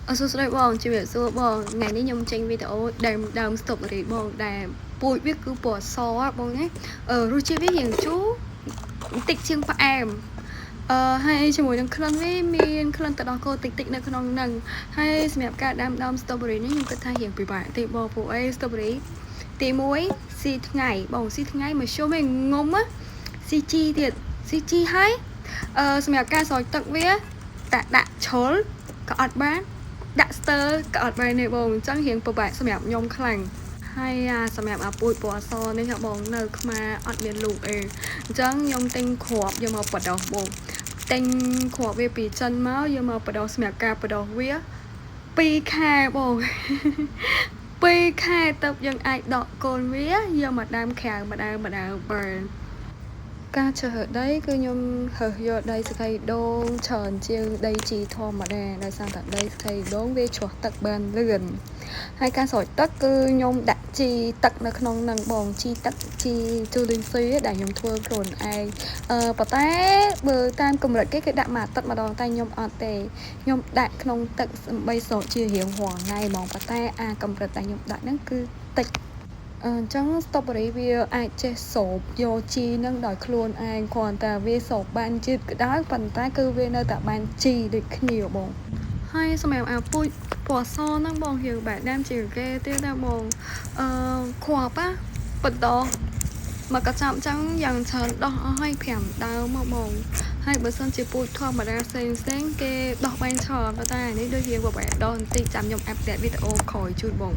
សួស្តីបងជំរាបសួរបងថ្ងៃនេះខ្ញុំចេញវីដេអូដើម strawberry បងដែលពូជវាគឺពណ៌សបងណារសជាតិវាយ៉ាងជូរបន្តិចជាងផ្អែមហើយជាមួយនឹងក្លិនវាមានក្លិនទឹកដោះគោតិចៗនៅក្នុងហ្នឹងហើយសម្រាប់ការដាំដើម strawberry នេះខ្ញុំគិតថារៀងពិបាកទេបងព្រោះអី strawberry ទី1ស៊ីថ្ងៃបងស៊ីថ្ងៃមកជុំឯងងុំស៊ីជីទៀតស៊ីជីហើយសម្រាប់ការស្រោចទឹកវាដាក់ឈុលក៏អត់បានដាក់ស្ទើក៏អត់បានទេបងអញ្ចឹងរៀងពិបាកសម្រាប់ខ្ញុំខ្លាំងហើយសម្រាប់ពូជពណ៌អសនេះបងនៅខ្មែរអត់មានលូកអីអញ្ចឹងខ្ញុំទិញគ្រាប់យកមកបដោះបងទិញគ្រាប់វាពីចិនមកយកមកបដោះសម្រាប់ការបដោះវា2ខែបង2ខែទៅយើងអាចដកកូនវាយកមកដើមក្រៅម្ដងបើការជ្រើសដីគឺខ្ញុំរើសយកដីស្ថិដូងច្រើនជាងដីជីធម្មតាដោយសារតែដីស្ថិដូងវាច្រោះទឹកបានលឿនហើយការស្រោចទឹកគឺខ្ញុំដាក់ជីទឹកនៅក្នុងនឹងបងជីទឹកជីជូលីនស៊ីដែលខ្ញុំធ្វើខ្លួនឯងប៉ុន្តែបើតាមកម្រិតគេដាក់មួយអាទិត្យម្ដងតែខ្ញុំអត់ទេខ្ញុំដាក់ក្នុងទឹកដើម្បីស្រោចជារៀងរាល់ថ្ងៃហ្មងប៉ុន្តែកម្រិតដែលខ្ញុំដាក់ហ្នឹងគឺតិចអញ្ចឹង strawberry វាអាចចេះសោបយកជីនឹងដោយខ្លួនឯងគ្រាន់តែវាសោបបានជាតិក្តៅប៉ុន្តែគឺវានៅតែបានជីដូចគ្នាបងហើយសម្រាប់ពូជពណ៌សហ្នឹងបងរៀងបែបដាំជាងគេទៀតណាបងគ្រាប់បន្តមកកញ្ចប់អញ្ចឹងយ៉ាងច្រើនដោះអស់ឲ្យ5ដើមមកបងហើយបើសិនជាពូជធម្មតាផ្សេងគេដោះបានច្រើនប៉ុន្តែនេះដូចជាពិបាកដោះបន្តិចចាំខ្ញុំអាប់ដេតវីដេអូក្រោយជូនបង